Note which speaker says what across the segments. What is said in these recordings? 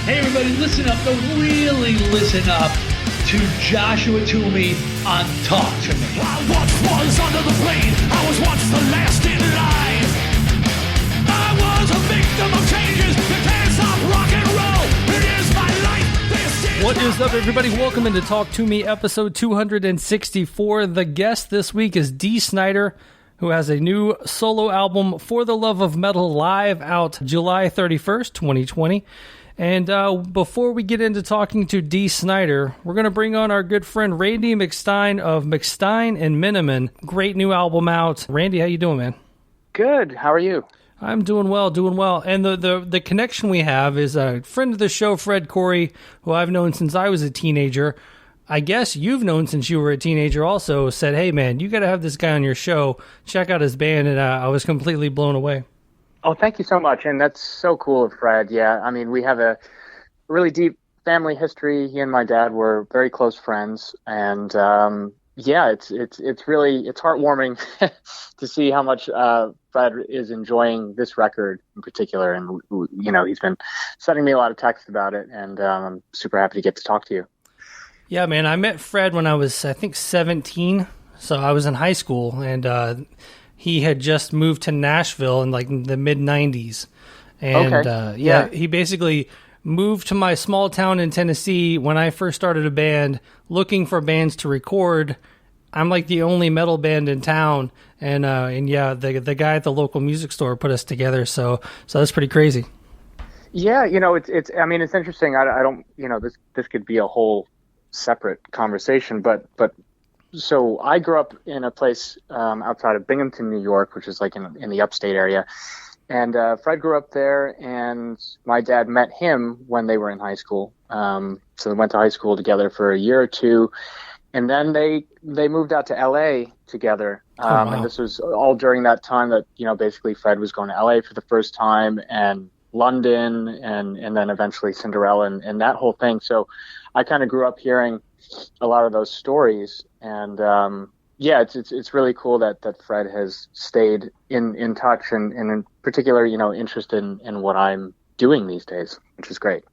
Speaker 1: Hey everybody, listen up, really listen up to Joshua Toomey on Talk Toomey.
Speaker 2: I once was under the plane, I was once the last in line. I was a victim of changes, you can't stop rock and roll, it is my life, this is
Speaker 3: What is up, everybody? Welcome into Talk Toomey, episode 264. The guest this week is Dee Snider, who has a new solo album, For the Love of Metal, live out July 31st, 2020. And before we get into talking to Dee Snider, we're going to bring on our good friend Randy McStein of McStein and Miniman. Great new album out. Randy, how you doing, man?
Speaker 4: Good. How are you?
Speaker 3: I'm doing well, doing well. And the connection we have is a friend of the show, Fred Corey, who I've known since I was a teenager. I guess you've known since you were a teenager also, said, hey, man, you got to have this guy on your show. Check out his band. And I was completely blown away.
Speaker 4: Oh, thank you so much. And that's so cool of Fred. Yeah, I mean, we have a really deep family history. He and my dad were very close friends. And yeah, it's really heartwarming to see how much Fred is enjoying this record in particular. And, you know, he's been sending me a lot of texts about it. And I'm super happy to get to talk to you.
Speaker 3: Yeah, man, I met Fred when I was, I think, 17. So I was in high school, and he had just moved to Nashville in like the mid-90s. And
Speaker 4: Okay.
Speaker 3: yeah, he basically moved to my small town in Tennessee when I first started a band, looking for bands to record. I'm like the only metal band in town, and yeah, the guy at the local music store put us together. So that's pretty crazy.
Speaker 4: Yeah, you know, it's I mean, it's interesting. I don't, you know, this could be a whole separate conversation, but so I grew up in a place outside of Binghamton, New York, which is like in the upstate area. And Fred grew up there, and my dad met him when they were in high school. So they went to high school together for a year or two, and then they moved out to L.A. together.
Speaker 3: Wow.
Speaker 4: And this was all during that time that, you know, basically Fred was going to L.A. for the first time, and London, and then eventually Cinderella, and that whole thing. So I kind of grew up hearing a lot of those stories, and yeah, it's really cool that Fred has stayed in touch, and in particular, you know, interested in what I'm doing these days, which is great.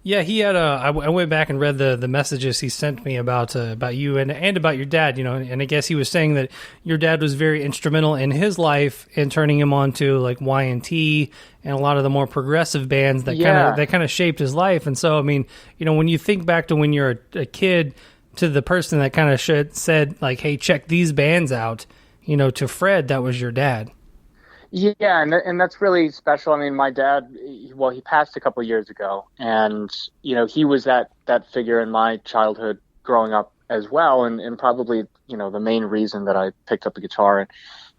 Speaker 3: Yeah, he had I went back and read the messages he sent me about you and about your dad, you know, and I guess he was saying that your dad was very instrumental in his life in turning him on to like Y&T and a lot of the more progressive bands that kind of shaped his life. And so, I mean, you know, when you think back to when you're a kid to the person that kind of said like, hey, check these bands out, you know, to Fred, that was your dad.
Speaker 4: Yeah, and that's really special. I mean, my dad, well, he passed a couple of years ago, and, you know, he was that figure in my childhood growing up as well, and probably, you know, the main reason that I picked up the guitar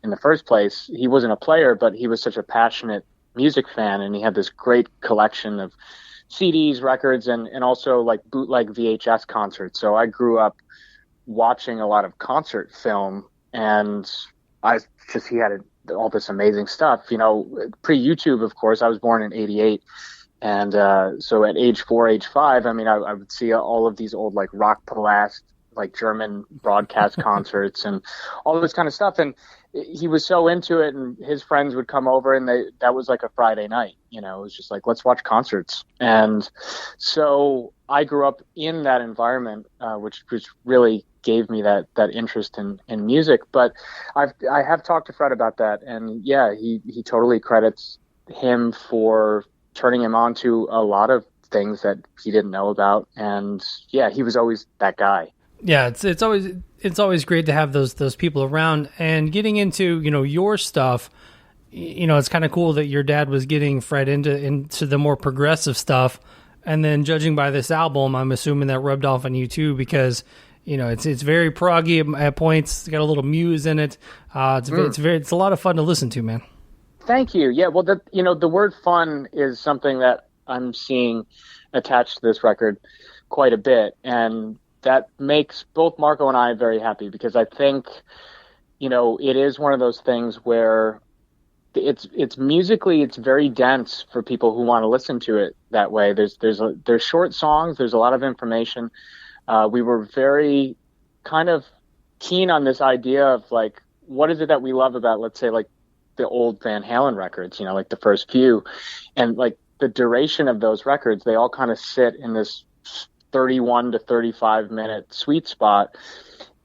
Speaker 4: in the first place. He wasn't a player, but he was such a passionate music fan, and he had this great collection of CDs, records, and also like bootleg VHS concerts. So I grew up watching a lot of concert film, and he had all this amazing stuff, you know, pre-YouTube, of course. I was born in 88. And so at age 4, age 5, I mean, I would see all of these old, like, Rock Palast, like, German broadcast concerts and all this kind of stuff. And he was so into it, and his friends would come over, and that was like a Friday night, you know. It was just like, let's watch concerts. And so I grew up in that environment, which really gave me that interest in music. But I have talked to Fred about that, and yeah, he totally credits him for turning him on to a lot of things that he didn't know about. And yeah, he was always that guy.
Speaker 3: Yeah, it's always great to have those people around. And getting into, you know, your stuff, you know, it's kind of cool that your dad was getting Fred into the more progressive stuff, and then judging by this album, I'm assuming that rubbed off on you too, because, you know, it's very proggy at points. It's got a little Muse in it. It's a lot of fun to listen to, man.
Speaker 4: Thank you. Yeah, well, you know, the word fun is something that I'm seeing attached to this record quite a bit, and that makes both Marco and I very happy, because I think, you know, it is one of those things where it's musically, it's very dense for people who want to listen to it that way. There's short songs. There's a lot of information. We were very kind of keen on this idea of like, what is it that we love about, let's say, like the old Van Halen records, you know, like the first few, and like the duration of those records, they all kind of sit in this 31 to 35 minute sweet spot.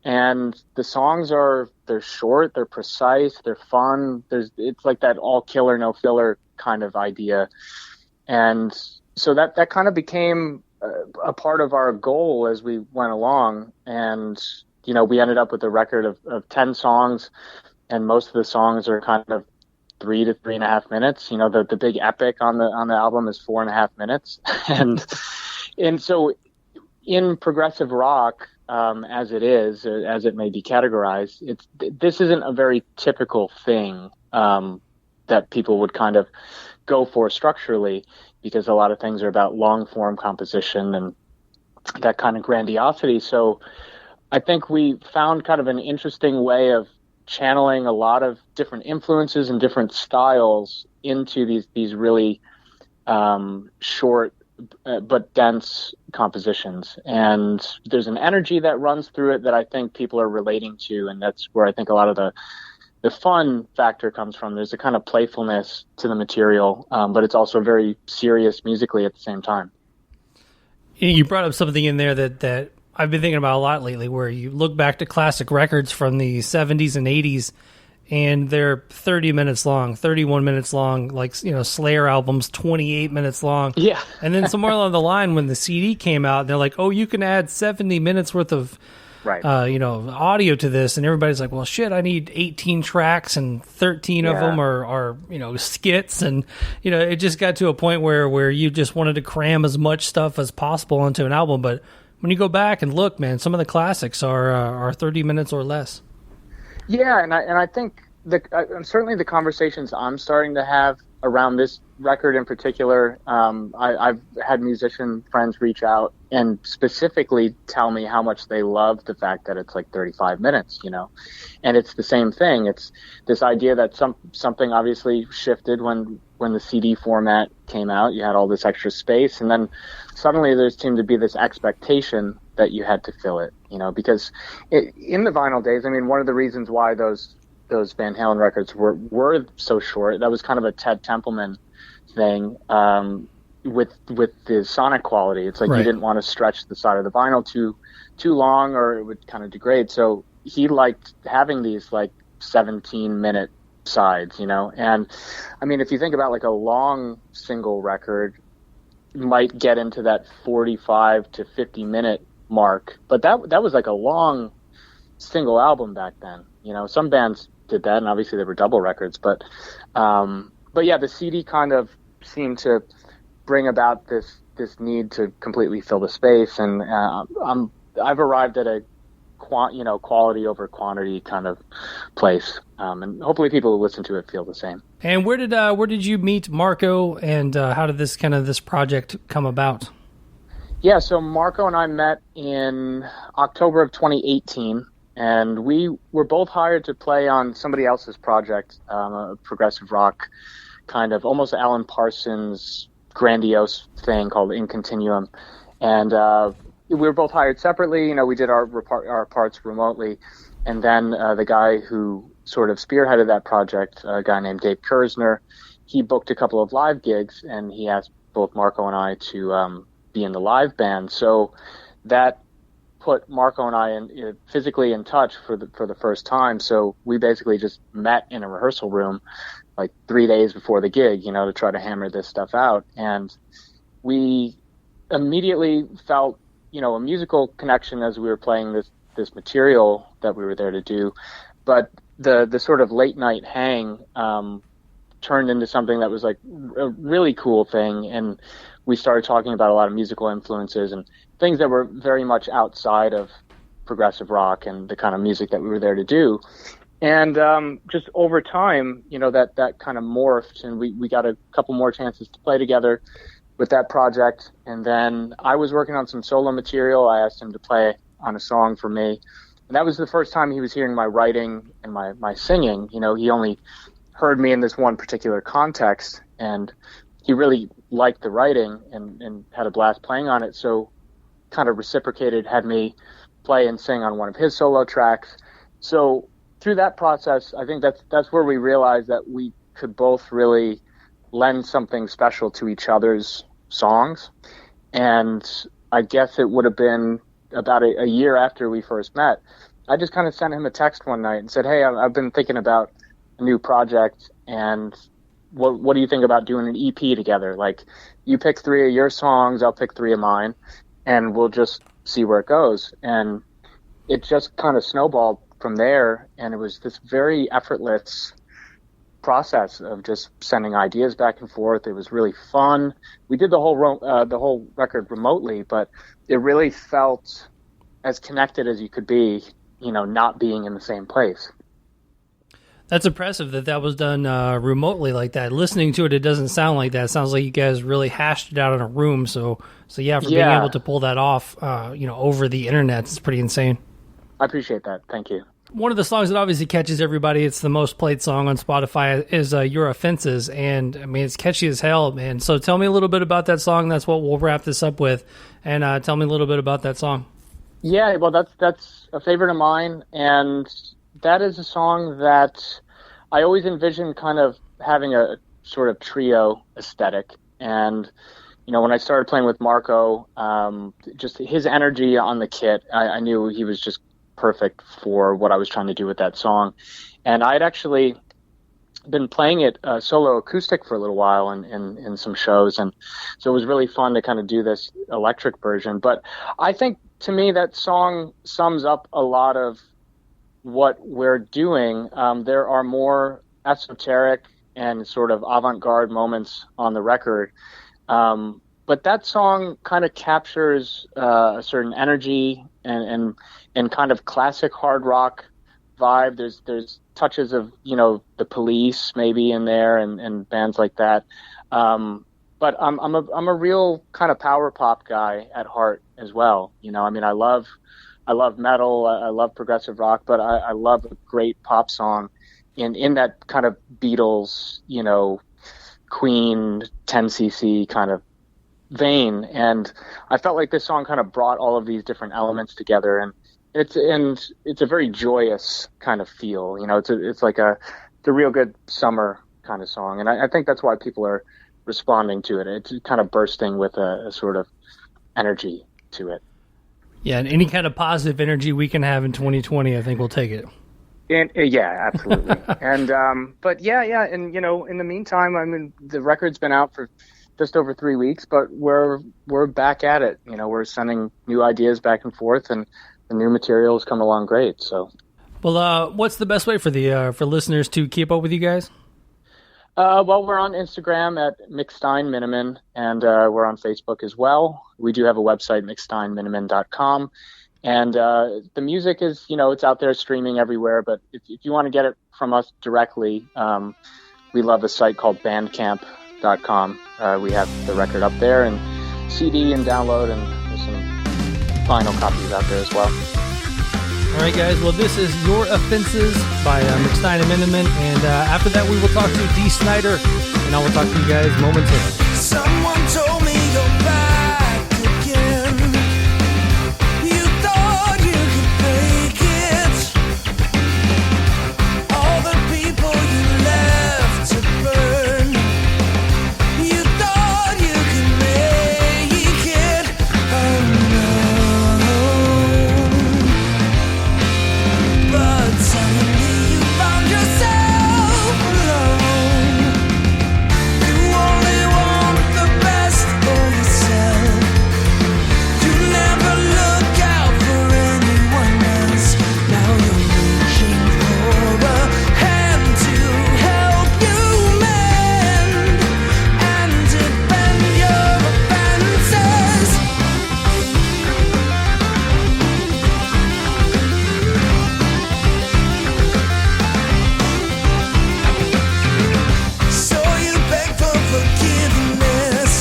Speaker 4: And the songs they're short, they're precise, they're fun. It's like that all killer, no filler kind of idea. And so that kind of became a part of our goal as we went along. And, we ended up with a record of 10 songs, and most of the songs are kind of 3 to 3.5 minutes. The big epic on the album is 4.5 minutes. and so in progressive rock, as it may be categorized, this isn't a very typical thing that people would kind of go for structurally, because a lot of things are about long form composition and that kind of grandiosity. So I think we found kind of an interesting way of channeling a lot of different influences and different styles into these really short but dense compositions. And there's an energy that runs through it that I think people are relating to, and that's where I think a lot of the fun factor comes from. There's a kind of playfulness to the material, but it's also very serious musically at the same time.
Speaker 3: You brought up something in there that I've been thinking about a lot lately, where you look back to classic records from the 70s and 80s, and they're 30 minutes long, 31 minutes long, like, Slayer albums, 28 minutes long.
Speaker 4: Yeah.
Speaker 3: And then somewhere along the line, when the CD came out, they're like, oh, you can add 70 minutes worth of
Speaker 4: right.
Speaker 3: Audio to this. And everybody's like, well, shit, I need 18 tracks, and 13 of them are skits. And, it just got to a point where you just wanted to cram as much stuff as possible into an album. But when you go back and look, man, some of the classics are 30 minutes or less.
Speaker 4: Yeah, and I think certainly the conversations I'm starting to have around this record in particular, I've had musician friends reach out and specifically tell me how much they love the fact that it's like 35 minutes, and it's the same thing. It's this idea that something obviously shifted when the CD format came out. You had all this extra space, and then suddenly there seemed to be this expectation that you had to fill it, because in the vinyl days, I mean, one of the reasons why those Van Halen records were so short, that was kind of a Ted Templeman thing, with the sonic quality. It's like, right, you didn't want to stretch the side of the vinyl too long, or it would kind of degrade. So he liked having these like 17-minute sides, and I mean, if you think about like a long single record might get into that 45 to 50 minute mark, but that was like a long single album back then. Some bands did that, and obviously they were double records, but yeah, the CD kind of seemed to bring about this need to completely fill the space, and I've arrived at a quality over quantity kind of place, and hopefully people who listen to it feel the same.
Speaker 3: And where did you meet Marco, and how did this project come about?
Speaker 4: Yeah, so Marco and I met in October of 2018, and we were both hired to play on somebody else's project, a progressive rock kind of almost Alan Parsons grandiose thing called In Continuum. And we were both hired separately. We did our parts remotely. And then the guy who sort of spearheaded that project, a guy named Dave Kersner, he booked a couple of live gigs, and he asked both Marco and I to be in the live band. So that put Marco and I physically in touch for the first time. So we basically just met in a rehearsal room like 3 days before the gig, to try to hammer this stuff out. And we immediately felt, a musical connection as we were playing this material that we were there to do. But the sort of late night hang turned into something that was like a really cool thing. And we started talking about a lot of musical influences and things that were very much outside of progressive rock and the kind of music that we were there to do. And just over time, that kind of morphed, and we got a couple more chances to play together with that project. And then I was working on some solo material. I asked him to play on a song for me. And that was the first time he was hearing my writing and my singing. He only heard me in this one particular context, and he really liked the writing and had a blast playing on it. So kind of reciprocated, had me play and sing on one of his solo tracks. So through that process, I think that's where we realized that we could both really lend something special to each other's songs. And I guess it would have been about a year after we first met. I just kind of sent him a text one night and said, hey, I've been thinking about a new project, and what do you think about doing an EP together? Like, you pick 3 of your songs, I'll pick 3 of mine, and we'll just see where it goes. And it just kind of snowballed from there, and it was this very effortless process of just sending ideas back and forth. It was really fun. We did the whole record remotely, but it really felt as connected as you could be, not being in the same place.
Speaker 3: That's impressive that was done remotely like that. Listening to it, it doesn't sound like that. It sounds like you guys really hashed it out in a room. So yeah, being able to pull that off, over the internet, it's pretty insane.
Speaker 4: I appreciate that. Thank you.
Speaker 3: One of the songs that obviously catches everybody, it's the most played song on Spotify, is Your Offenses. And, I mean, it's catchy as hell, man. So tell me a little bit about that song. That's what we'll wrap this up with. And tell me a little bit about that song.
Speaker 4: Yeah, well, that's a favorite of mine. And that is a song that I always envisioned kind of having a sort of trio aesthetic. And, when I started playing with Marco, just his energy on the kit, I knew he was just perfect for what I was trying to do with that song. And I had actually been playing it solo acoustic for a little while in some shows, and so it was really fun to kind of do this electric version. But I think, to me, that song sums up a lot of what we're doing. There are more esoteric and sort of avant-garde moments on the record, but that song kind of captures a certain energy and kind of classic hard rock vibe. There's touches of the Police maybe in there and bands like that. But I'm a real kind of power pop guy at heart as well. I mean, I love metal, I love progressive rock, but I love a great pop song in that kind of Beatles, Queen, 10cc kind of vein. And I felt like this song kind of brought all of these different elements together, and it's a very joyous kind of feel. It's like a real good summer kind of song, and I think that's why people are responding to it. It's kind of bursting with a sort of energy to it.
Speaker 3: Yeah, and any kind of positive energy we can have in 2020, I think we'll take it.
Speaker 4: And yeah, absolutely. And but yeah, and in the meantime, I mean, the record's been out for just over 3 weeks, but we're back at it. We're sending new ideas back and forth, and the new materials come along great. So, well,
Speaker 3: what's the best way for for listeners to keep up with you guys?
Speaker 4: Well, we're on Instagram at McSteinMiniman, and we're on Facebook as well. We do have a website, McSteinMiniman.com, and the music is, it's out there streaming everywhere. But if you want to get it from us directly, we love a site called Bandcamp.com. We have the record up there, and CD and download, and there's some vinyl copies out there as well.
Speaker 3: All right, guys. Well, this is Your Offenses by McStein and Miniman. And after that, we will talk to Dee Snider, and I will talk to you guys momentarily.
Speaker 2: Someone told me you're back again. You thought you could fake it. All the people you left to burn. You thought you could make it. Oh no. But suddenly you found yourself alone. You only want the best for yourself. You never look out for anyone else. Now you're reaching for a hand to help you mend and defend your offenses. So you beg for forgiveness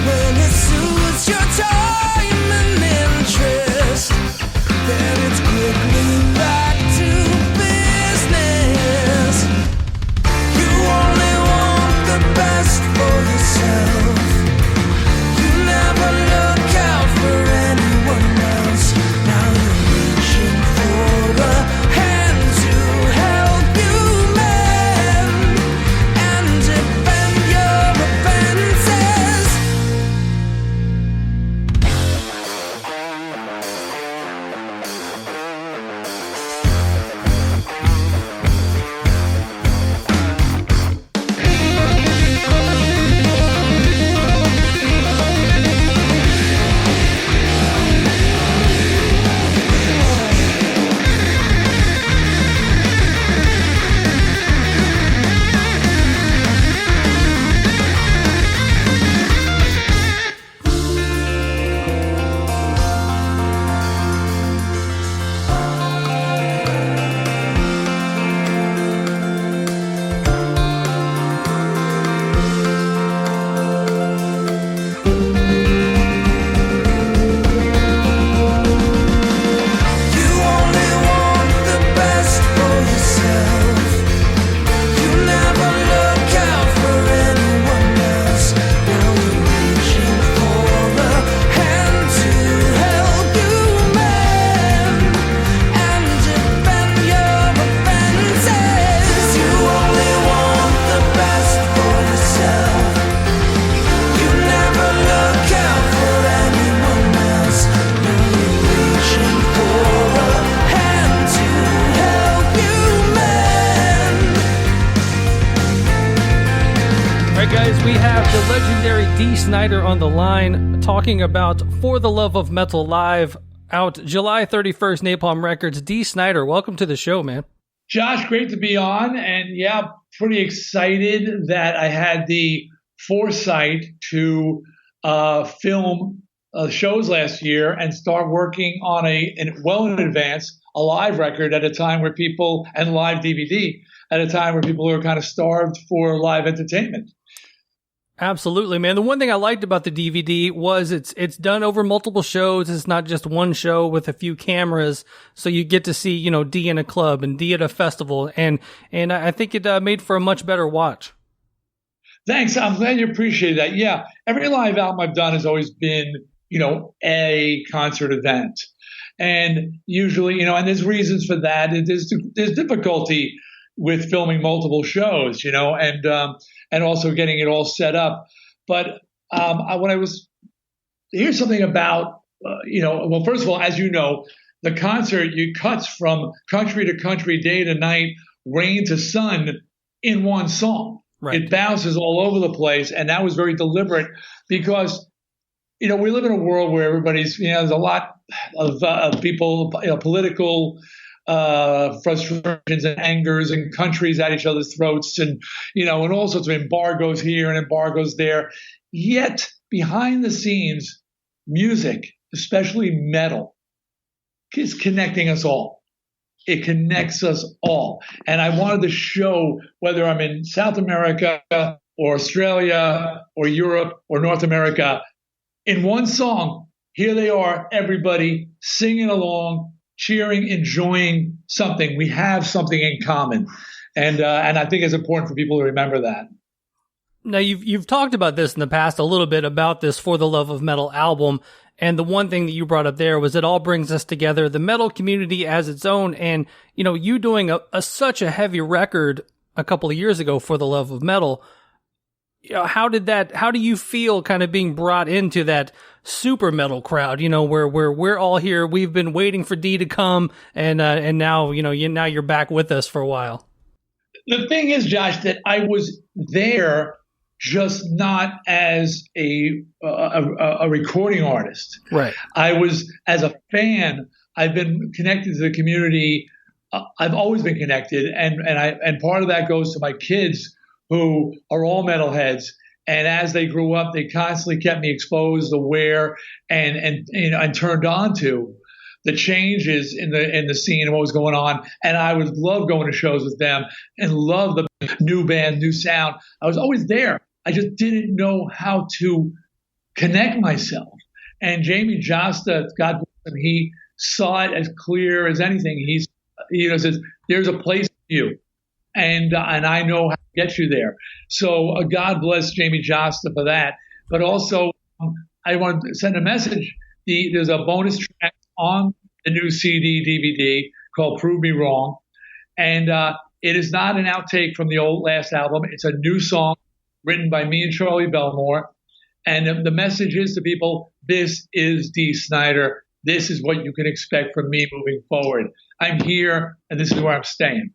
Speaker 2: when it suits your time and interest. Then it's quickly back to business. You only want the best for yourself. You never look out for anyone else. Now you're reaching for a hand to help you mend and defend your
Speaker 3: Snider on the line talking about For the Love of Metal Live, out July 31st, Napalm Records. Dee Snider, welcome to the show, man.
Speaker 1: Josh, great to be on. And yeah, pretty excited that I had the foresight to film shows last year and start working on well in advance, a live record at a time where people, and live DVD at a time where people are kind of starved for live entertainment.
Speaker 3: Absolutely, man. The one thing I liked about the DVD was it's done over multiple shows. It's not just one show with a few cameras. So you get to see, Dee in a club and Dee at a festival. And I think it made for a much better watch.
Speaker 1: Thanks. I'm glad you appreciate that. Yeah. Every live album I've done has always been, a concert event. And usually, and there's reasons for that. There's difficulty with filming multiple shows, and also getting it all set up. But here's something about, well, first of all, as you know, the concert, cuts from country to country, day to night, rain to sun in one song. Right. It bounces all over the place. And that was very deliberate because, we live in a world where everybody's, there's a lot of people, political frustrations and angers and countries at each other's throats and all sorts of embargoes here and embargoes there. Yet behind the scenes, music, especially metal, is connecting us all. It connects us all. And I wanted to show, whether I'm in South America or Australia or Europe or North America, in one song, here they are, everybody singing along, cheering, enjoying something. We have something in common. And I think it's important for people to remember that.
Speaker 3: Now, you've talked about this in the past a little bit about this For the Love of Metal album. And the one thing that you brought up there was it all brings us together, the metal community as its own. And, you doing such a heavy record a couple of years ago, For the Love of Metal, how do you feel kind of being brought into that super metal crowd, where we're all here, we've been waiting for Dee to come and now, now you're back with us for a while.
Speaker 1: The thing is, Josh, that I was there just not as a recording artist.
Speaker 3: Right.
Speaker 1: I was, as a fan, I've been connected to the community. I've always been connected. And part of that goes to my kids, who are all metalheads. And as they grew up, they constantly kept me exposed, aware, and turned on to the changes in the scene and what was going on. And I would love going to shows with them and love the new band, new sound. I was always there. I just didn't know how to connect myself. And Jamie Josta, God bless him, he saw it as clear as anything. He says, "There's a place for you, and I know how to get you there." So God bless Jamie Josta for that. But also, I want to send a message. There's a bonus track on the new CD DVD called "Prove Me Wrong," and it is not an outtake from the last album. It's a new song written by me and Charlie Belmore. And the message is to people, this is Dee Snider. This is what you can expect from me moving forward. I'm here, and this is where I'm staying.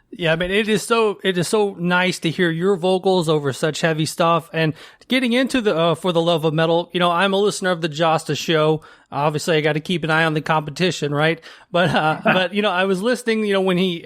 Speaker 3: Yeah, I mean, it is so nice to hear your vocals over such heavy stuff. And getting into the For the Love of Metal, I'm a listener of the Josta show. Obviously, I got to keep an eye on the competition, right? But I was listening, when he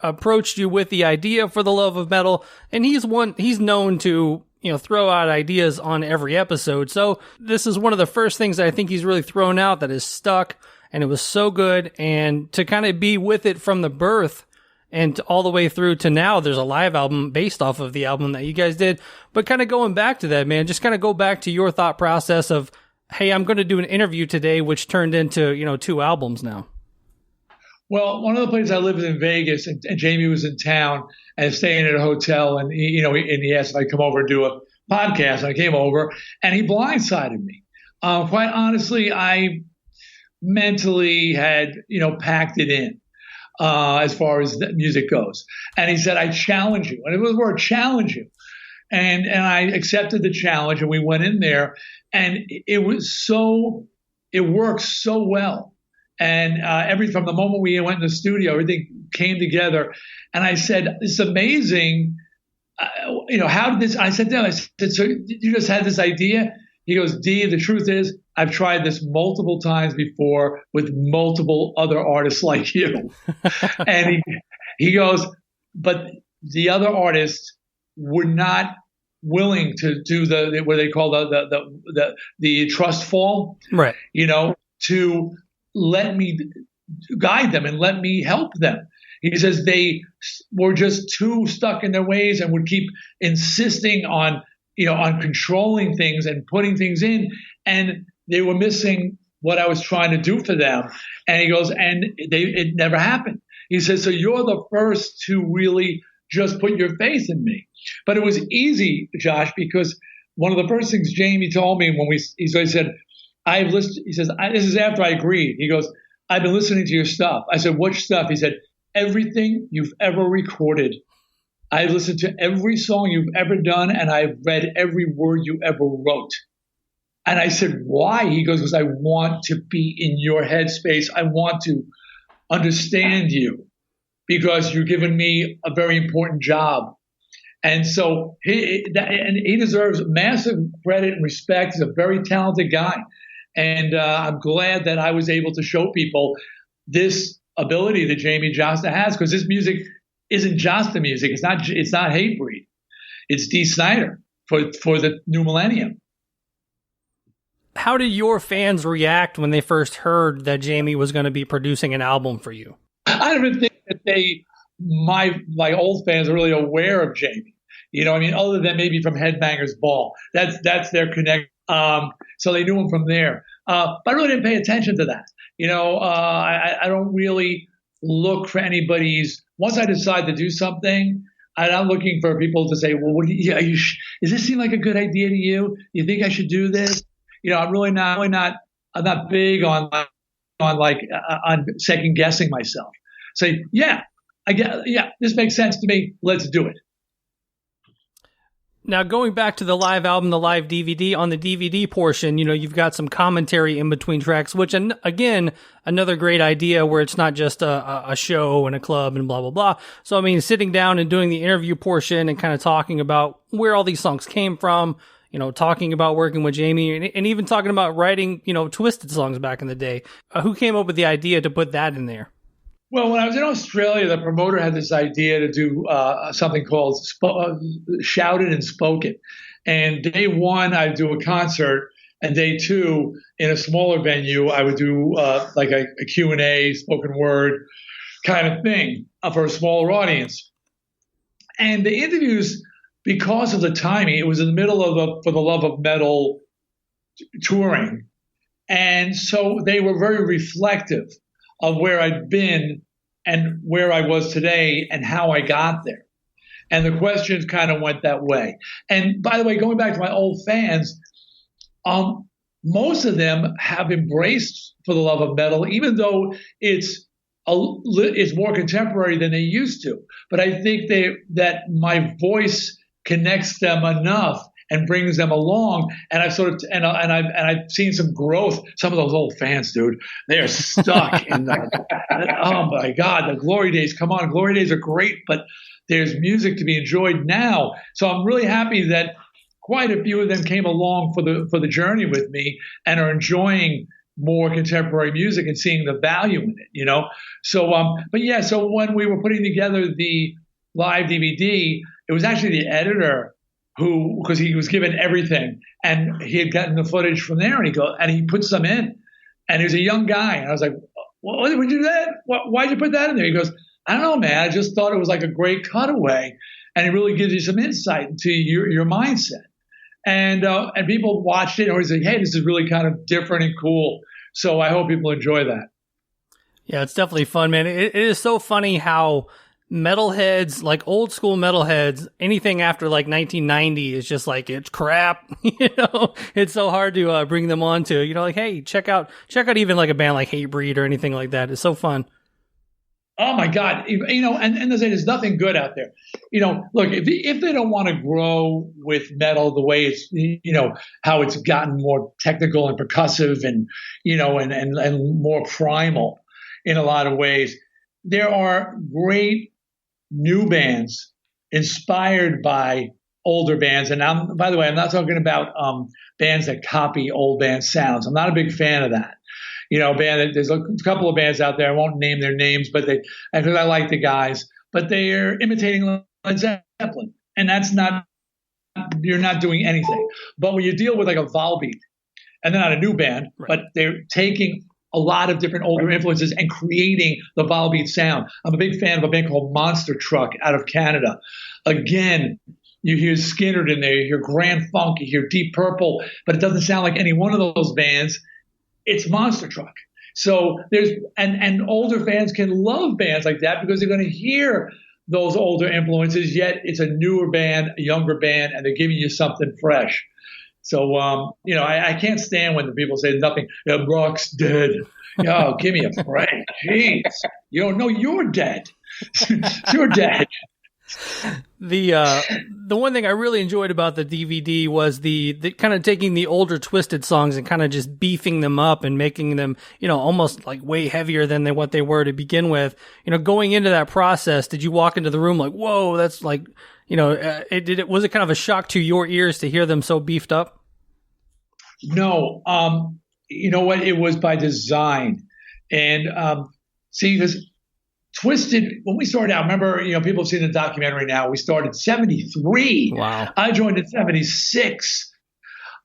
Speaker 3: approached you with the idea For the Love of Metal, and he's known to throw out ideas on every episode. So this is one of the first things that I think he's really thrown out that is stuck, and it was so good. And to kind of be with it from the birth and all the way through to now, there's a live album based off of the album that you guys did. But kind of going back to that, man, just kind of go back to your thought process of, hey, I'm going to do an interview today, which turned into, 2 albums now.
Speaker 1: Well, one of the places I lived was in Vegas, and Jamie was in town and staying at a hotel, and he asked if I'd come over and do a podcast. And I came over, and he blindsided me. Quite honestly, I mentally had, packed it in. As far as the music goes. And he said, I challenge you. And it was the word challenge you. And I accepted the challenge, and we went in there, and it worked so well. And from the moment we went in the studio, everything came together. And I said, it's amazing how did this? I said to him, I said, so you just had this idea? He goes, Dee, the truth is, I've tried this multiple times before with multiple other artists like you. And he goes, but the other artists were not willing to do what they call the trust fall,
Speaker 3: right?
Speaker 1: To let me guide them and let me help them. He says they were just too stuck in their ways and would keep insisting on controlling things and putting things in, and they were missing what I was trying to do for them. And he goes, and it never happened. He says, so you're the first to really just put your faith in me. But it was easy, Josh, because one of the first things Jamie told me he said, I've listened. He says, this is after I agreed. He goes, I've been listening to your stuff. I said, what stuff? He said, everything you've ever recorded. I've listened to every song you've ever done, and I've read every word you ever wrote. And I said, why? He goes, because I want to be in your headspace. I want to understand you because you're giving me a very important job. And so he deserves massive credit and respect. He's a very talented guy. And I'm glad that I was able to show people this ability that Jamie Josta has, because this music isn't Josta music. It's not Hatebreed. It's Dee Snider for the new millennium.
Speaker 3: How did your fans react when they first heard that Jamie was going to be producing an album for you?
Speaker 1: I don't even think that my old fans are really aware of Jamie. Other than maybe from Headbangers Ball. That's their connect. So they knew him from there. But I really didn't pay attention to that. I don't really look for anybody's. Once I decide to do something, I'm not looking for people to say, well, does this seem like a good idea to you? You think I should do this? I'm really not. I'm not big on second guessing myself. Say, this makes sense to me. Let's do it.
Speaker 3: Now, going back to the live album, the live DVD, on the DVD portion, you've got some commentary in between tracks, which, again, another great idea where it's not just a show and a club and blah, blah, blah. So, sitting down and doing the interview portion and kind of talking about where all these songs came from, talking about working with Jamie and even talking about writing, Twisted songs back in the day. Who came up with the idea to put that in there?
Speaker 1: Well, when I was in Australia, the promoter had this idea to do something called Shouted and Spoken. And day one, I'd do a concert. And day two, in a smaller venue, I would do like a Q&A, spoken word kind of thing for a smaller audience. And the interviews, because of the timing, it was in the middle of For the Love of Metal touring. And so they were very reflective of where I'd been and where I was today and how I got there. And the questions kind of went that way. And by the way, going back to my old fans, most of them have embraced For the Love of Metal, even though it's more contemporary than they used to. But I think that my voice connects them enough and brings them along. And I've I've seen some growth. Some of those old fans, dude, they are stuck in that. Oh my God, the glory days. Come on, glory days are great, but there's music to be enjoyed now. So I'm really happy that quite a few of them came along for the journey with me and are enjoying more contemporary music and seeing the value in it, So, so when we were putting together the live DVD, it was actually the editor because he was given everything and he had gotten the footage from there and he put some in, and he was a young guy. And I was like, what would you do that? Why'd you put that in there? He goes, I don't know, man. I just thought it was like a great cutaway, and it really gives you some insight into your mindset. And people watched it and said, hey, this is really kind of different and cool. So I hope people enjoy that.
Speaker 3: Yeah, it's definitely fun, man. It is so funny how metalheads, like old school metalheads, anything after like 1990 is just like, it's crap. It's so hard to bring them on to, like, hey, check out even like a band like Hatebreed or anything like that. It's so fun.
Speaker 1: Oh my God. And there's nothing good out there. Look, if they don't want to grow with metal the way it's, how it's gotten more technical and percussive and more primal in a lot of ways, there are great new bands inspired by older bands. And by the way, I'm not talking about bands that copy old band sounds. I'm not a big fan of that. There's a couple of bands out there. I won't name their names, but because I like the guys, but they're imitating Led Zeppelin, and you're not doing anything. But when you deal with like a Volbeat, and they're not a new band, right, but they're taking a lot of different older influences and creating the Volbeat sound. I'm a big fan of a band called Monster Truck out of Canada. Again, you hear Skinner in there, you hear Grand Funk, you hear Deep Purple, but it doesn't sound like any one of those bands. It's Monster Truck. So and older fans can love bands like that because they're going to hear those older influences, yet it's a newer band, a younger band, and they're giving you something fresh. So, I can't stand when the people say nothing. Rock's dead. Give me a break. Jeez. You don't know you're dead. You're dead.
Speaker 3: The one thing I really enjoyed about the DVD was the kind of taking the older Twisted songs and kind of just beefing them up and making them, almost like way heavier than what they were to begin with. Going into that process, did you walk into the room like, whoa, that's like, was it kind of a shock to your ears to hear them so beefed up?
Speaker 1: No. You know what? It was by design. And because Twisted, when we started out, remember, people have seen the documentary now. We started 73.
Speaker 3: Wow.
Speaker 1: I joined in 76.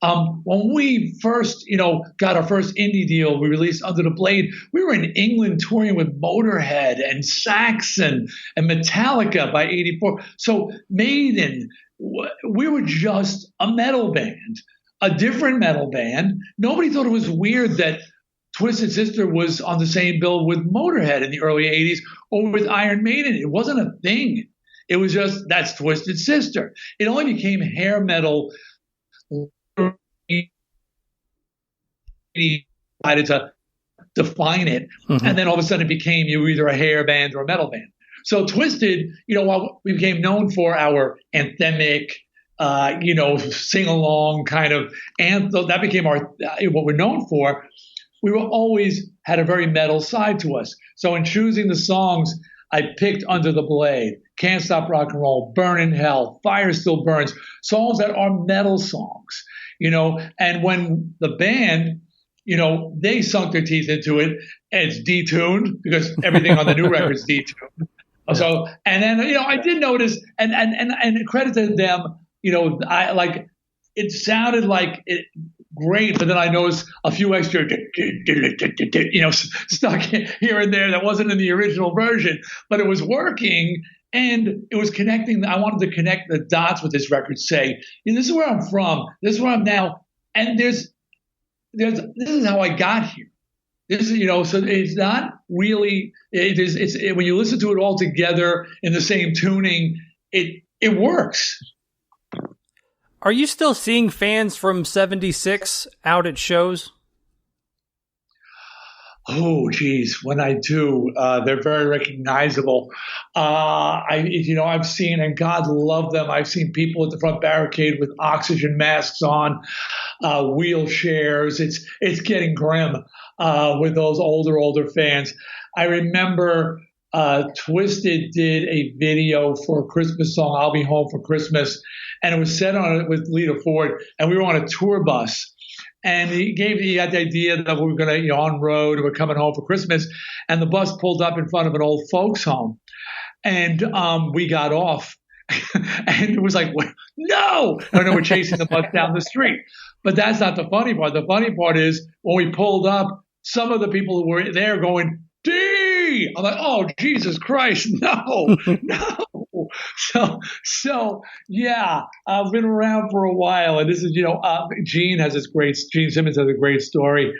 Speaker 1: When we first, got our first indie deal, we released Under the Blade. We were in England touring with Motorhead and Saxon and Metallica by 84. So Maiden, we were just a metal band, a different metal band. Nobody thought it was weird that Twisted Sister was on the same bill with Motorhead in the early 80s or with Iron Maiden. It wasn't a thing. It was just, that's Twisted Sister. It only became hair metal. Decided to define it. Mm-hmm. And then all of a sudden it became you were either a hair band or a metal band. So Twisted, while we became known for our anthemic, sing along kind of anthem, that became what we're known for. We were always had a very metal side to us. So in choosing the songs, I picked Under the Blade, Can't Stop Rock and Roll, Burn in Hell, Fire Still Burns, songs that are metal songs, and when the band, they sunk their teeth into it, and it's detuned because everything on the new record is detuned. So, and then, I did notice, and credit to them, it sounded like it great, but then I noticed a few extra, stuck here and there that wasn't in the original version, but it was working and it was connecting. I wanted to connect the dots with this record, say, this is where I'm from, this is where I'm now, and this is how I got here. This is, so it's not really, it's when you listen to it all together in the same tuning, it works.
Speaker 3: Are you still seeing fans from 76 out at shows?
Speaker 1: Oh, geez. When I do, they're very recognizable. I've seen, and God love them, I've seen people at the front barricade with oxygen masks on, wheelchairs. It's getting grim with those older fans. I remember Twisted did a video for a Christmas song, I'll Be Home for Christmas, and it was set on it with Lita Ford, and we were on a tour bus. And he had the idea that we were going to, on road, and we're coming home for Christmas. And the bus pulled up in front of an old folks home. And we got off. And it was like, no! No, we're chasing the bus down the street. But that's not the funny part. The funny part is when we pulled up, some of the people who were there going, Dee! I'm like, oh, Jesus Christ, no, no. So yeah, I've been around for a while, and this is, Gene Simmons has a great story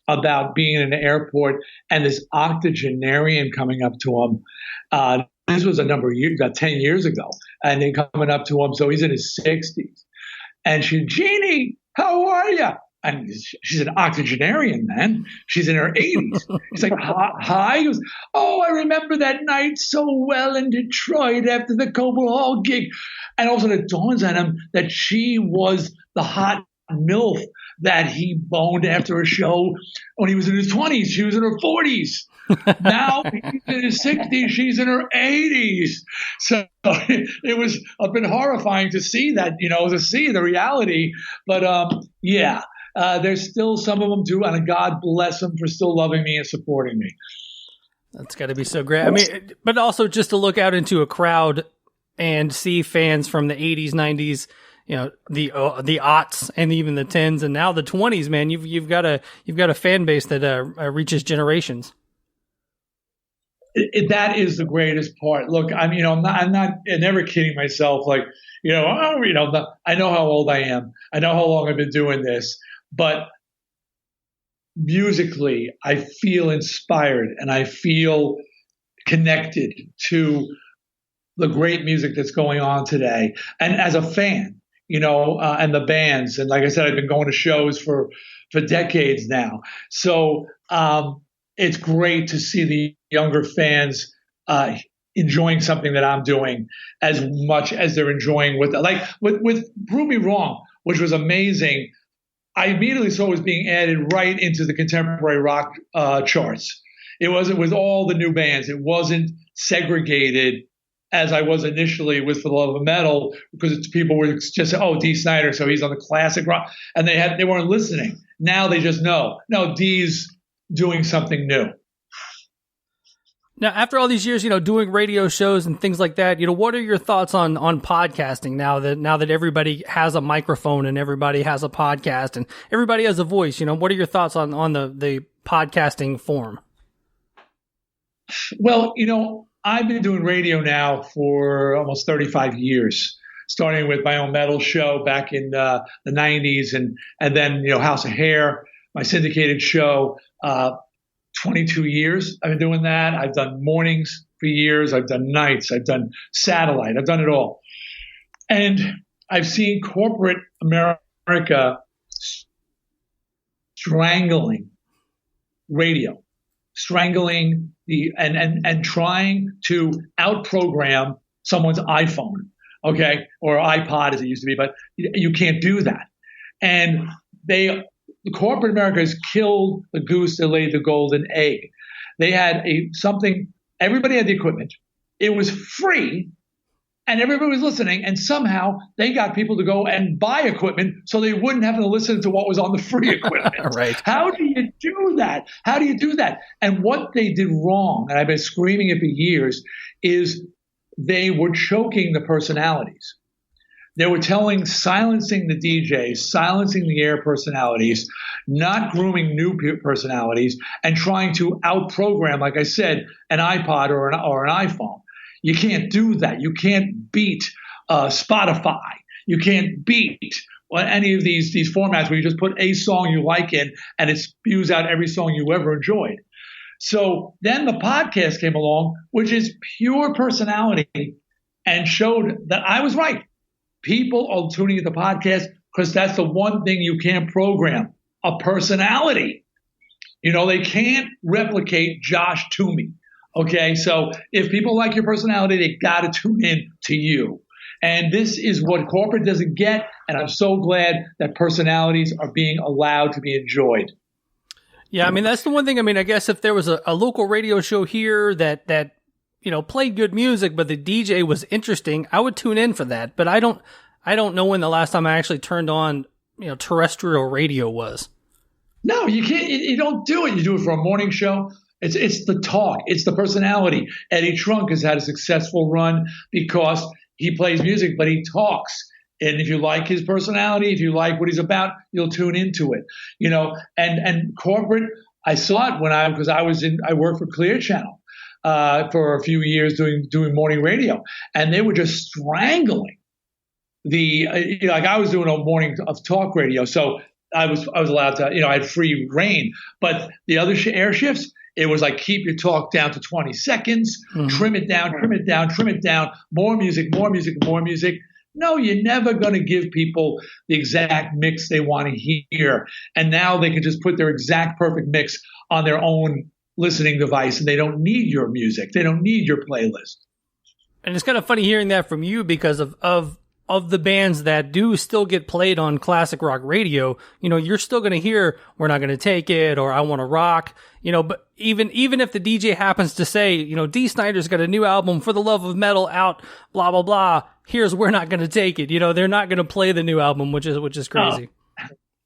Speaker 1: about being in an airport and this octogenarian coming up to him. This was a number of years, about 10 years ago, and they coming up to him, so he's in his 60s, and she, Jeannie, how are you? And she's an octogenarian, man. She's in her 80s. He's like, hi. He goes, oh, I remember that night so well in Detroit after the Coble Hall gig. And all of a sudden it dawns on him that she was the hot MILF that he boned after a show when he was in his 20s. She was in her 40s. Now he's in his 60s. She's in her 80s. So it was a bit horrifying to see that, to see the reality. But there's still some of them too, and God bless them for still loving me and supporting me.
Speaker 3: That's got to be so great. I mean, but also just to look out into a crowd and see fans from the 80s, 90s, the aughts and even the 10s and now the 20s, man. You've got a fan base that reaches generations.
Speaker 1: That is the greatest part. Look, I'm not never kidding myself. Like, I know how old I am. I know how long I've been doing this, but musically, I feel inspired and I feel connected to the great music that's going on today. And as a fan, and the bands, and like I said, I've been going to shows for decades now. So it's great to see the younger fans enjoying something that I'm doing as much as they're enjoying with Prove Me Wrong, which was amazing. I immediately saw it was being added right into the contemporary rock charts. It wasn't with all the new bands. It wasn't segregated as I was initially with For the Love of Metal, because people were just saying, oh, Dee Snider, so he's on the classic rock, and they weren't listening. Now they just know, no, Dee's doing something new.
Speaker 3: Now, after all these years, doing radio shows and things like that, what are your thoughts on podcasting now that everybody has a microphone and everybody has a podcast and everybody has a voice? What are your thoughts on the podcasting form?
Speaker 1: Well, I've been doing radio now for almost 35 years, starting with my own metal show back in the 90s and then, House of Hair, my syndicated show, 22 years I've been doing that. I've done mornings for years. I've done nights. I've done satellite. I've done it all. And I've seen corporate America strangling radio, strangling and trying to outprogram someone's iPhone, okay, or iPod as it used to be, but you can't do that. And corporate America has killed the goose that laid the golden egg. They had everybody had the equipment. It was free, and everybody was listening, and somehow they got people to go and buy equipment so they wouldn't have to listen to what was on the free equipment.
Speaker 3: Right.
Speaker 1: How do you do that? How do you do that? And what they did wrong, and I've been screaming it for years, is they were choking the personalities. They were silencing the DJs, silencing the air personalities, not grooming new personalities, and trying to outprogram, like I said, an iPod or an iPhone. You can't do that. You can't beat Spotify. You can't beat any of these formats where you just put a song you like in and it spews out every song you ever enjoyed. So then the podcast came along, which is pure personality, and showed that I was right. People are tuning into the podcast because that's the one thing you can't program, a personality. They can't replicate Josh Toomey. Okay, so if people like your personality, they got to tune in to you. And this is what corporate doesn't get, and I'm so glad that personalities are being allowed to be enjoyed.
Speaker 3: Yeah, I mean, that's the one thing. I mean, I guess if there was a local radio show here that played good music, but the DJ was interesting, I would tune in for that. But I don't know when the last time I actually turned on, terrestrial radio was.
Speaker 1: No, you can't. You don't do it. You do it for a morning show. It's the talk. It's the personality. Eddie Trunk has had a successful run because he plays music, but he talks. And if you like his personality, if you like what he's about, you'll tune into it. And corporate, I saw it because I worked for Clear Channel for a few years doing morning radio, and they were just strangling like I was doing a morning of talk radio, so I was allowed to, I had free reign. But the other air shifts, it was like keep your talk down to 20 seconds, trim it down, more music. No, you're never going to give people the exact mix they want to hear. And now they can just put their exact perfect mix on their own listening device, and they don't need your music. They don't need your playlist.
Speaker 3: And it's kind of funny hearing that from you because of of the bands that do still get played on classic rock radio, you know, you're still going to hear We're Not Going to Take It or I Want to Rock, you know, but even if the DJ happens to say, you know, Dee Snider's got a new album, For the Love of Metal, out, blah, blah, blah, here's We're Not Going to Take It. You know, they're not going to play the new album, which is crazy.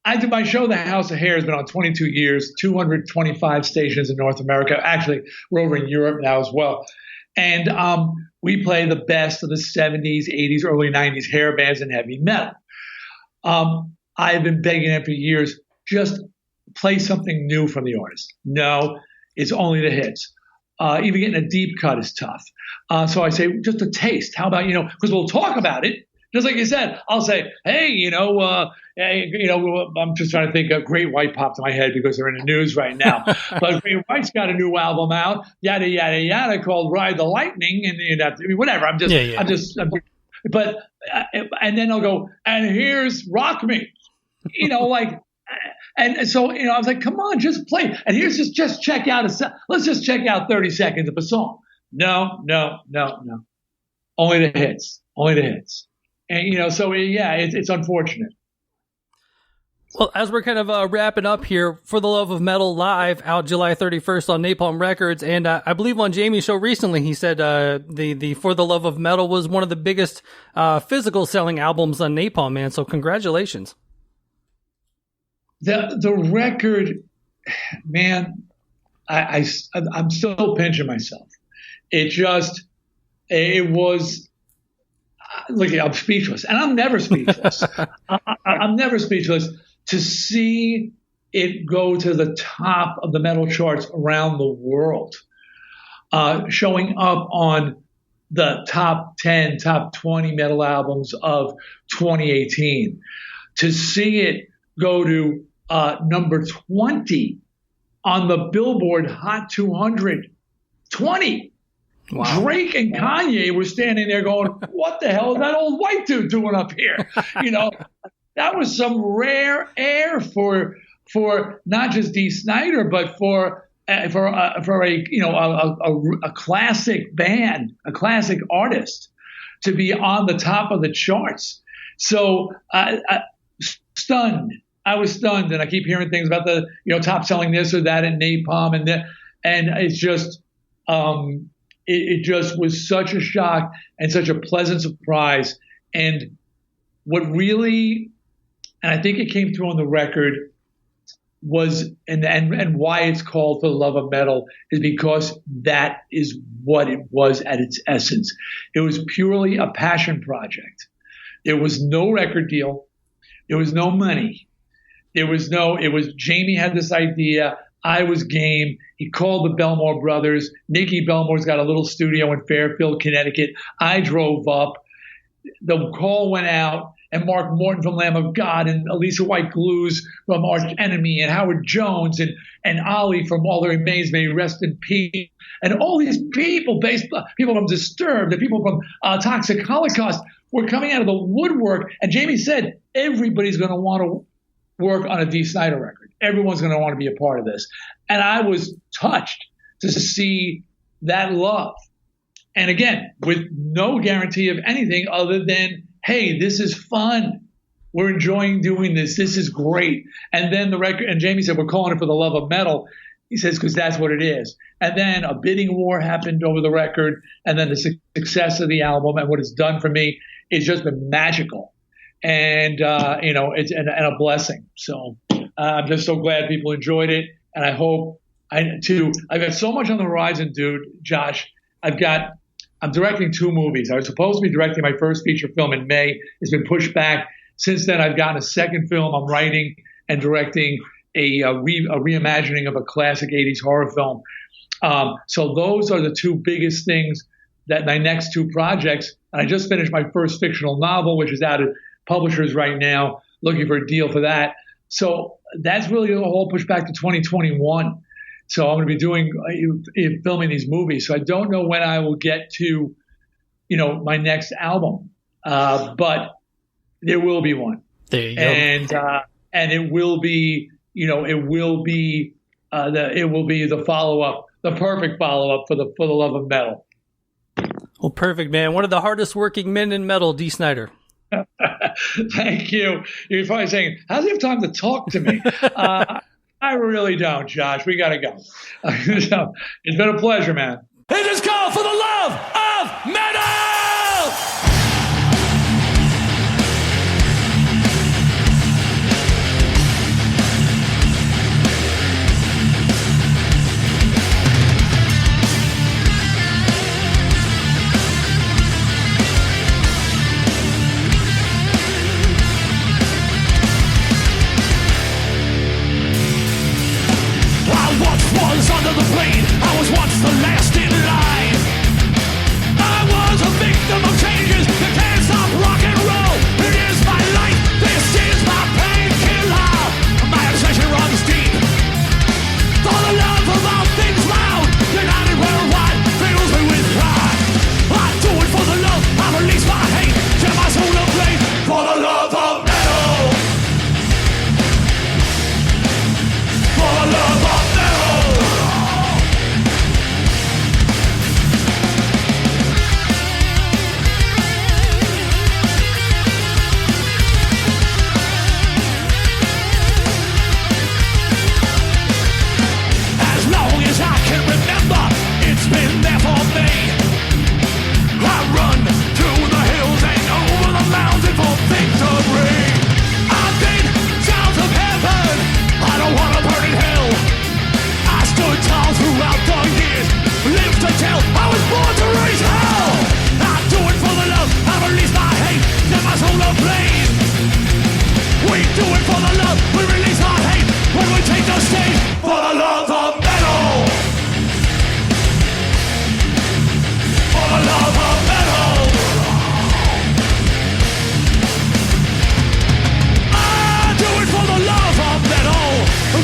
Speaker 1: I did my show, The House of Hair, has been on 22 years, 225 stations in North America. Actually, we're over in Europe now as well. And we play the best of the 70s, 80s, early 90s hair bands and heavy metal. I've been begging them for years, just play something new from the artist. No, it's only the hits. Even getting a deep cut is tough. So I say, just a taste. How about, you know, because we'll talk about it. Just like you said, I'll say, hey, I'm just trying to think. Great White popped in my head because they're in the news right now. But Great White's got a new album out, yada yada yada, called "Ride the Lightning," and whatever. But and then I'll go, and here's "Rock Me," you know, like, and so you know, I was like, come on, just play, and here's just check out let's just check out 30 seconds of a song. No, only the hits. And, you know, so, yeah, it's unfortunate.
Speaker 3: Well, as we're kind of wrapping up here, For the Love of Metal live out July 31st on Napalm Records. And I believe on Jamie's show recently, he said the For the Love of Metal was one of the biggest physical selling albums on Napalm, man. So congratulations.
Speaker 1: The record, man, I'm still pinching myself. It was... Look, I'm speechless, and I'm never speechless. I'm never speechless. To see it go to the top of the metal charts around the world, showing up on the top 10, top 20 metal albums of 2018, to see it go to number 20 on the Billboard Hot 200, 20. Wow. Drake and Kanye were standing there going, what the hell is that old white dude doing up here? You know, that was some rare air for not just Dee Snider, but for a classic band, a classic artist to be on the top of the charts. So stunned. I was stunned, and I keep hearing things about the top selling this or that in Napalm, and it's just it just was such a shock and such a pleasant surprise. And what really, and I think it came through on the record, was and why it's called For the Love of Metal is because that is what it was at its essence. It was purely a passion project. There was no record deal. There was no money. It was Jamie had this idea. I was game. He called the Belmore brothers. Nicky Belmore's got a little studio in Fairfield, Connecticut. I drove up. The call went out, and Mark Morton from Lamb of God, and Elisa White Glues from Arch Enemy, and Howard Jones, and Ollie from All That Remains, may he rest in peace, and all these people, people from Disturbed, and people from Toxic Holocaust, were coming out of the woodwork. And Jamie said, everybody's going to want to work on a Dee Snider record. Everyone's going to want to be a part of this. And I was touched to see that love. And again, with no guarantee of anything other than, hey, this is fun. We're enjoying doing this. This is great. And then the record, and Jamie said, we're calling it For the Love of Metal. He says, because that's what it is. And then a bidding war happened over the record. And then the success of the album and what it's done for me, it's just been magical. And, it's a blessing. So I'm just so glad people enjoyed it. And I hope I've got so much on the horizon, dude, Josh. I'm directing 2 movies. I was supposed to be directing my first feature film in May. It's been pushed back. Since then, I've gotten a second film. I'm writing and directing a reimagining of a classic 80s horror film. So those are the 2 biggest things that my next 2 projects. And I just finished my first fictional novel, which is out at publishers right now, looking for a deal for that. So that's really a whole push back to 2021. So I'm going to be filming these movies. So I don't know when I will get to, my next album, but there will be one.
Speaker 3: There you go.
Speaker 1: And it will be, the follow up, the perfect follow up for the Love of Metal.
Speaker 3: Well, perfect, man. One of the hardest working men in metal, Dee Snider.
Speaker 1: Thank you. You're probably saying, how does he have time to talk to me? I really don't, Josh. We got to go. So, it's been a pleasure, man.
Speaker 2: It is called for the love of metal! Was under the blade, I was once the last in line. I was a victim of changes, you can't stop rock and roll. It is my life, this is my painkiller. My obsession runs deep. For the love of all things loud, united worldwide, fills me with pride. I do it for the love, I release my hate, set my soul ablaze for the love of metal. For the love of metal. It's been there for me. I run to the hills and over the mountain for victory. I've been south of heaven, I don't wanna burn in hell. I stood tall throughout the years, lived to tell I was born to raise hell. I do it for the love, I release my hate, set my soul ablaze. We do it for the love, we release our hate when we take the stage for the love of metal. For the love of metal. I do it for the love of metal.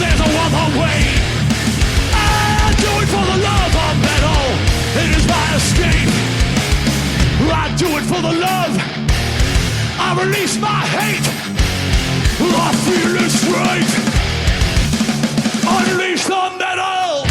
Speaker 2: There's no other way. I do it for the love of metal. It is my escape. I do it for the love. I release my hate. I feel it straight. Unleash the metal.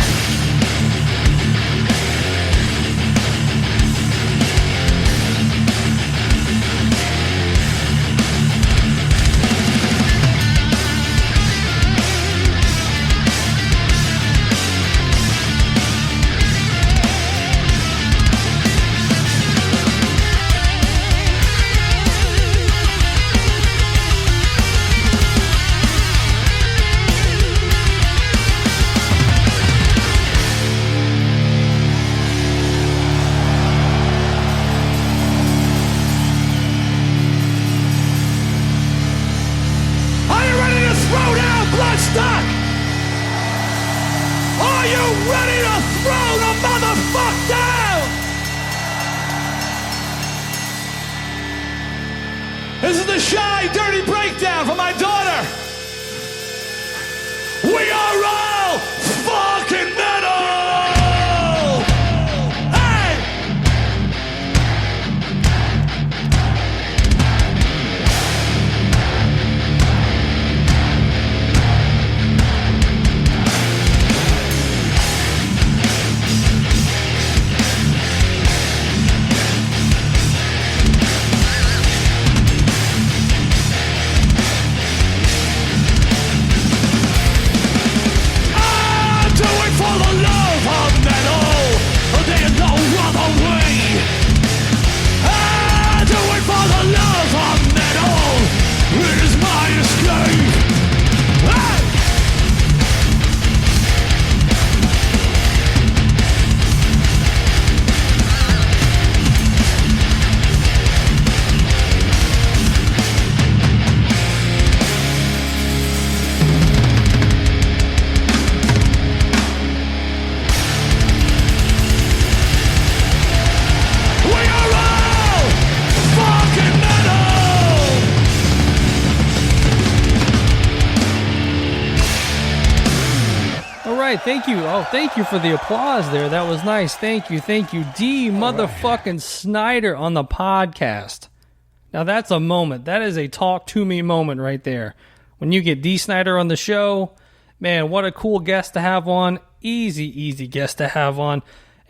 Speaker 2: Bloodstock! Are you ready to throw the motherfucker down? This is the shy, dirty breakdown for my daughter. We are all fucking metal!
Speaker 3: Thank you. Oh, thank you for the applause there. That was nice. Thank you. Dee motherfucking Snider on the podcast. Now that's a moment. That is a Talk Toomey moment right there. When you get Dee Snider on the show, man, what a cool guest to have on. Easy guest to have on.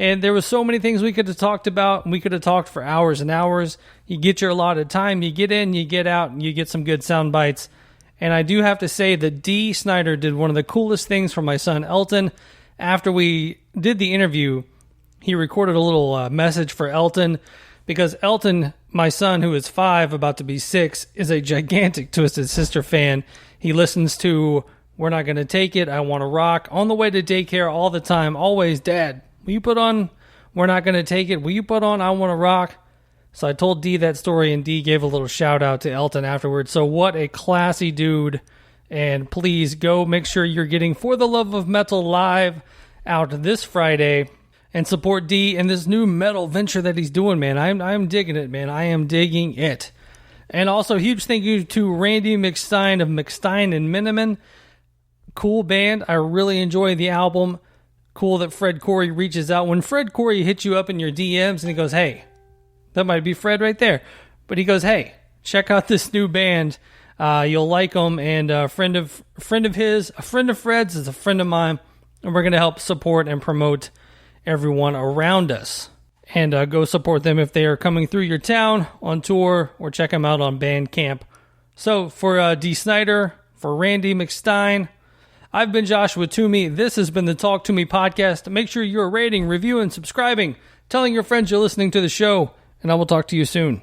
Speaker 3: And there was so many things we could have talked about, and we could have talked for hours and hours. You get your allotted time, you get in, you get out, and you get some good sound bites. And I do have to say that Dee Snider did one of the coolest things for my son Elton. After we did the interview, he recorded a little message for Elton, because Elton, my son, who is 5, about to be 6, is a gigantic Twisted Sister fan. He listens to We're Not Gonna Take It, I Want to Rock, on the way to daycare all the time, always, Dad, will you put on We're Not Gonna Take It? Will you put on I Want to Rock? So I told Dee that story, and Dee gave a little shout out to Elton afterwards. So what a classy dude. And please go make sure you're getting For the Love of Metal live out this Friday, and support Dee in this new metal venture that he's doing, man. I'm digging it, man. I am digging it. And also, huge thank you to Randy McStein of McStein and Miniman. Cool band. I really enjoy the album. Cool that Fred Corey reaches out. When Fred Corey hits you up in your DMs and he goes, hey, that might be Fred right there. But he goes, hey, check out this new band. You'll like them. And a friend of his, a friend of Fred's is a friend of mine. And we're going to help support and promote everyone around us. And go support them if they are coming through your town on tour, or check them out on Bandcamp. So for Dee Snider, for Randy McStein, I've been Joshua Toomey. This has been the Talk Toomey Podcast. Make sure you're rating, reviewing, subscribing, telling your friends you're listening to the show, and I will talk to you soon.